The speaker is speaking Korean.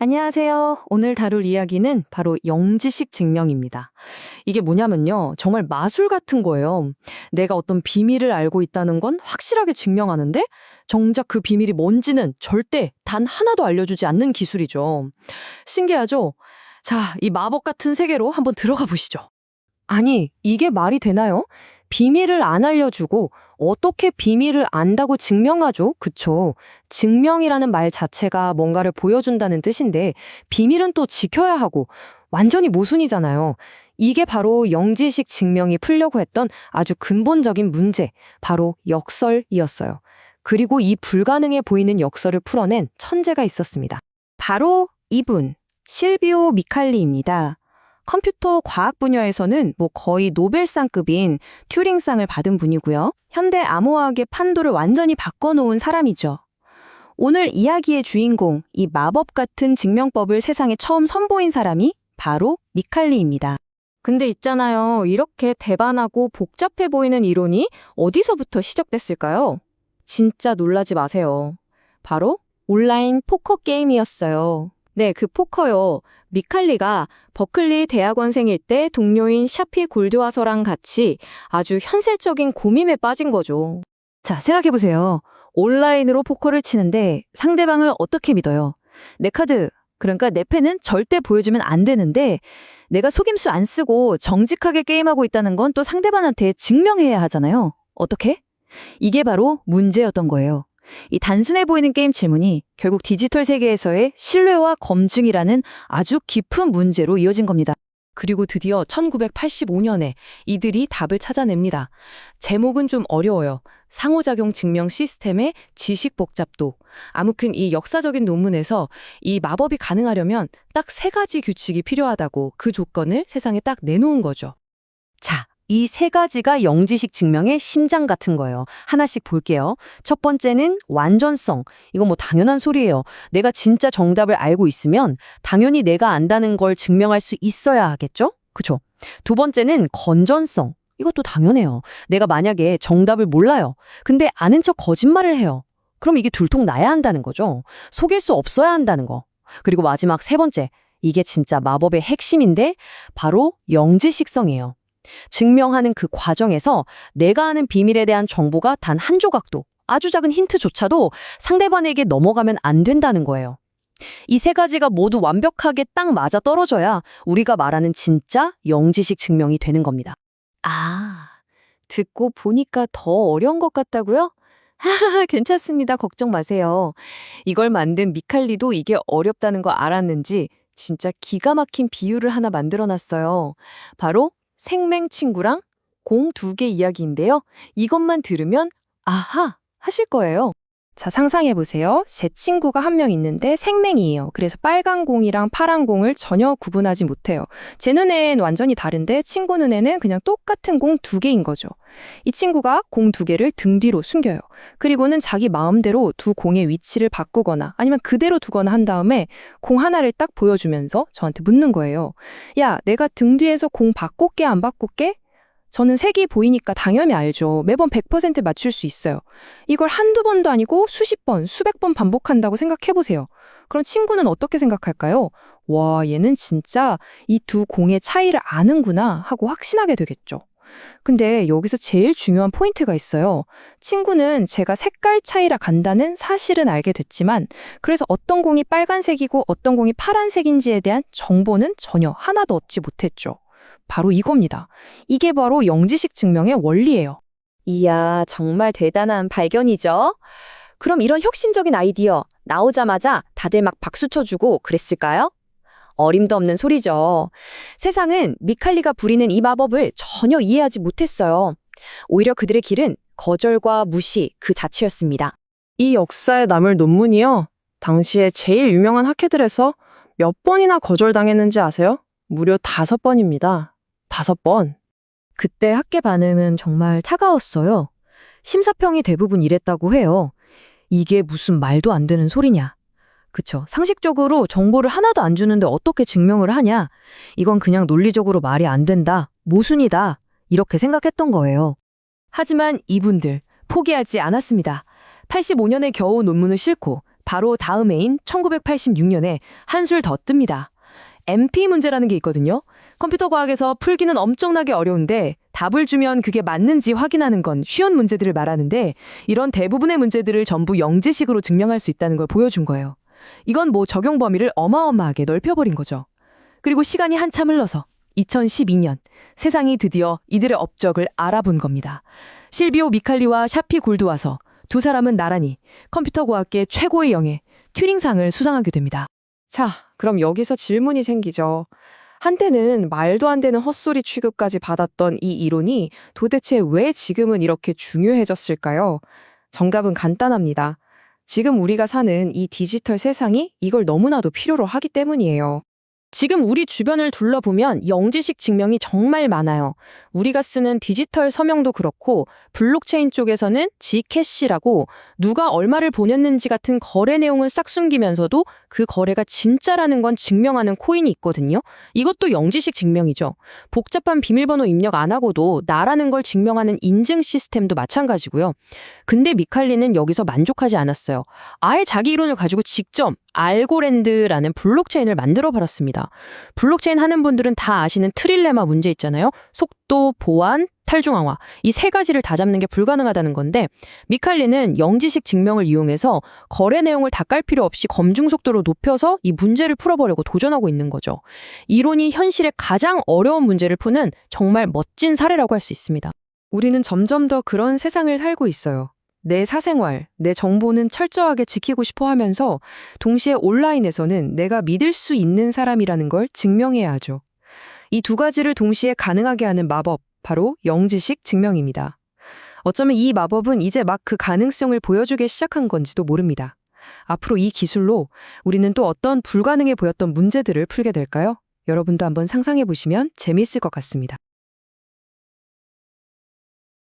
안녕하세요. 오늘 다룰 이야기는 바로 영지식 증명입니다. 이게 뭐냐면요. 정말 마술 같은 거예요. 내가 어떤 비밀을 알고 있다는 건 확실하게 증명하는데 정작 그 비밀이 뭔지는 절대 단 하나도 알려주지 않는 기술이죠. 신기하죠? 자, 이 마법 같은 세계로 한번 들어가 보시죠. 아니, 이게 말이 되나요? 비밀을 안 알려주고 어떻게 비밀을 안다고 증명하죠? 그쵸. 증명이라는 말 자체가 뭔가를 보여준다는 뜻인데 비밀은 또 지켜야 하고 완전히 모순이잖아요. 이게 바로 영지식 증명이 풀려고 했던 아주 근본적인 문제, 바로 역설이었어요. 그리고 이 불가능해 보이는 역설을 풀어낸 천재가 있었습니다. 바로 이분, 실비오 미칼리입니다. 컴퓨터 과학 분야에서는 거의 노벨상급인 튜링상을 받은 분이고요. 현대 암호화학의 판도를 완전히 바꿔놓은 사람이죠. 오늘 이야기의 주인공, 이 마법 같은 증명법을 세상에 처음 선보인 사람이 바로 미칼리입니다. 근데 있잖아요. 이렇게 대반하고 복잡해 보이는 이론이 어디서부터 시작됐을까요? 진짜 놀라지 마세요. 바로 온라인 포커 게임이었어요. 네, 그 포커요. 미칼리가 버클리 대학원생일 때 동료인 샤피 골드와서랑 같이 아주 현실적인 고민에 빠진 거죠. 자, 생각해보세요. 온라인으로 포커를 치는데 상대방을 어떻게 믿어요? 내 카드, 그러니까 내 패는 절대 보여주면 안 되는데 내가 속임수 안 쓰고 정직하게 게임하고 있다는 건 또 상대방한테 증명해야 하잖아요. 어떻게? 이게 바로 문제였던 거예요. 이 단순해 보이는 게임 질문이 결국 디지털 세계에서의 신뢰와 검증이라는 아주 깊은 문제로 이어진 겁니다. 그리고 드디어 1985년에 이들이 답을 찾아냅니다. 제목은 좀 어려워요. 상호작용 증명 시스템의 지식 복잡도. 아무튼 이 역사적인 논문에서 이 마법이 가능하려면 딱 3가지 규칙이 필요하다고 그 조건을 세상에 딱 내놓은 거죠. 자, 이 3가지가 영지식 증명의 심장 같은 거예요. 하나씩 볼게요. 첫 번째는 완전성. 이건 당연한 소리예요. 내가 진짜 정답을 알고 있으면 당연히 내가 안다는 걸 증명할 수 있어야 하겠죠? 그쵸? 두 번째는 건전성. 이것도 당연해요. 내가 만약에 정답을 몰라요. 근데 아는 척 거짓말을 해요. 그럼 이게 들통나야 한다는 거죠. 속일 수 없어야 한다는 거. 그리고 마지막 3번째. 이게 진짜 마법의 핵심인데 바로 영지식성이에요. 증명하는 그 과정에서 내가 아는 비밀에 대한 정보가 단 한 조각도, 아주 작은 힌트조차도 상대방에게 넘어가면 안 된다는 거예요. 이 3가지가 모두 완벽하게 딱 맞아 떨어져야 우리가 말하는 진짜 영지식 증명이 되는 겁니다. 아, 듣고 보니까 더 어려운 것 같다고요? 하하하, 괜찮습니다. 걱정 마세요. 이걸 만든 미칼리도 이게 어렵다는 거 알았는지 진짜 기가 막힌 비유를 하나 만들어놨어요. 바로 생맹친구랑 공 2개 이야기인데요. 이것만 들으면 아하 하실 거예요. 자, 상상해보세요. 제 친구가 한 명 있는데 생맹이에요. 그래서 빨간 공이랑 파란 공을 전혀 구분하지 못해요. 제 눈엔 완전히 다른데 친구 눈에는 그냥 똑같은 공 2개인 거죠. 이 친구가 공 2개를 등 뒤로 숨겨요. 그리고는 자기 마음대로 두 공의 위치를 바꾸거나 아니면 그대로 두거나 한 다음에 공 하나를 딱 보여주면서 저한테 묻는 거예요. 야, 내가 등 뒤에서 공 바꿀게 안 바꿀게? 저는 색이 보이니까 당연히 알죠. 매번 100% 맞출 수 있어요. 이걸 한두 번도 아니고 수십 번, 수백 번 반복한다고 생각해보세요. 그럼 친구는 어떻게 생각할까요? 와, 얘는 진짜 이 두 공의 차이를 아는구나 하고 확신하게 되겠죠. 근데 여기서 제일 중요한 포인트가 있어요. 친구는 제가 색깔 차이라 간다는 사실은 알게 됐지만 그래서 어떤 공이 빨간색이고 어떤 공이 파란색인지에 대한 정보는 전혀 하나도 얻지 못했죠. 바로 이겁니다. 이게 바로 영지식 증명의 원리예요. 이야, 정말 대단한 발견이죠? 그럼 이런 혁신적인 아이디어 나오자마자 다들 막 박수 쳐주고 그랬을까요? 어림도 없는 소리죠. 세상은 미칼리가 부리는 이 마법을 전혀 이해하지 못했어요. 오히려 그들의 길은 거절과 무시 그 자체였습니다. 이 역사에 남을 논문이요. 당시에 제일 유명한 학회들에서 몇 번이나 거절당했는지 아세요? 무려 5번입니다. 5번. 그때 학계 반응은 정말 차가웠어요. 심사평이 대부분 이랬다고 해요. 이게 무슨 말도 안 되는 소리냐. 그쵸. 상식적으로 정보를 하나도 안 주는데 어떻게 증명을 하냐. 이건 그냥 논리적으로 말이 안 된다. 모순이다. 이렇게 생각했던 거예요. 하지만 이분들 포기하지 않았습니다. 85년에 겨우 논문을 싣고 바로 다음 해인 1986년에 한술 더 뜹니다. MP 문제라는 게 있거든요. 컴퓨터 과학에서 풀기는 엄청나게 어려운데 답을 주면 그게 맞는지 확인하는 건 쉬운 문제들을 말하는데 이런 대부분의 문제들을 전부 영재식으로 증명할 수 있다는 걸 보여준 거예요. 이건 뭐 적용 범위를 어마어마하게 넓혀버린 거죠. 그리고 시간이 한참 흘러서 2012년 세상이 드디어 이들의 업적을 알아본 겁니다. 실비오 미칼리와 샤피 골드와서 두 사람은 나란히 컴퓨터 과학계 최고의 영예 튜링상을 수상하게 됩니다. 자, 그럼 여기서 질문이 생기죠. 한때는 말도 안 되는 헛소리 취급까지 받았던 이 이론이 도대체 왜 지금은 이렇게 중요해졌을까요? 정답은 간단합니다. 지금 우리가 사는 이 디지털 세상이 이걸 너무나도 필요로 하기 때문이에요. 지금 우리 주변을 둘러보면 영지식 증명이 정말 많아요. 우리가 쓰는 디지털 서명도 그렇고 블록체인 쪽에서는 G캐시라고 누가 얼마를 보냈는지 같은 거래 내용을 싹 숨기면서도 그 거래가 진짜라는 건 증명하는 코인이 있거든요. 이것도 영지식 증명이죠. 복잡한 비밀번호 입력 안 하고도 나라는 걸 증명하는 인증 시스템도 마찬가지고요. 근데 미칼리는 여기서 만족하지 않았어요. 아예 자기 이론을 가지고 직접 알고랜드라는 블록체인을 만들어 버렸습니다. 블록체인 하는 분들은 다 아시는 트릴레마 문제 있잖아요. 속도, 보안, 탈중앙화. 이 세 가지를 다 잡는 게 불가능하다는 건데 미칼리는 영지식 증명을 이용해서 거래 내용을 다 깔 필요 없이 검증 속도를 높여서 이 문제를 풀어보려고 도전하고 있는 거죠. 이론이 현실의 가장 어려운 문제를 푸는 정말 멋진 사례라고 할 수 있습니다. 우리는 점점 더 그런 세상을 살고 있어요. 내 사생활, 내 정보는 철저하게 지키고 싶어 하면서 동시에 온라인에서는 내가 믿을 수 있는 사람이라는 걸 증명해야 하죠. 이 두 가지를 동시에 가능하게 하는 마법, 바로 영지식 증명입니다. 어쩌면 이 마법은 이제 막 그 가능성을 보여주기 시작한 건지도 모릅니다. 앞으로 이 기술로 우리는 또 어떤 불가능해 보였던 문제들을 풀게 될까요? 여러분도 한번 상상해 보시면 재미있을 것 같습니다.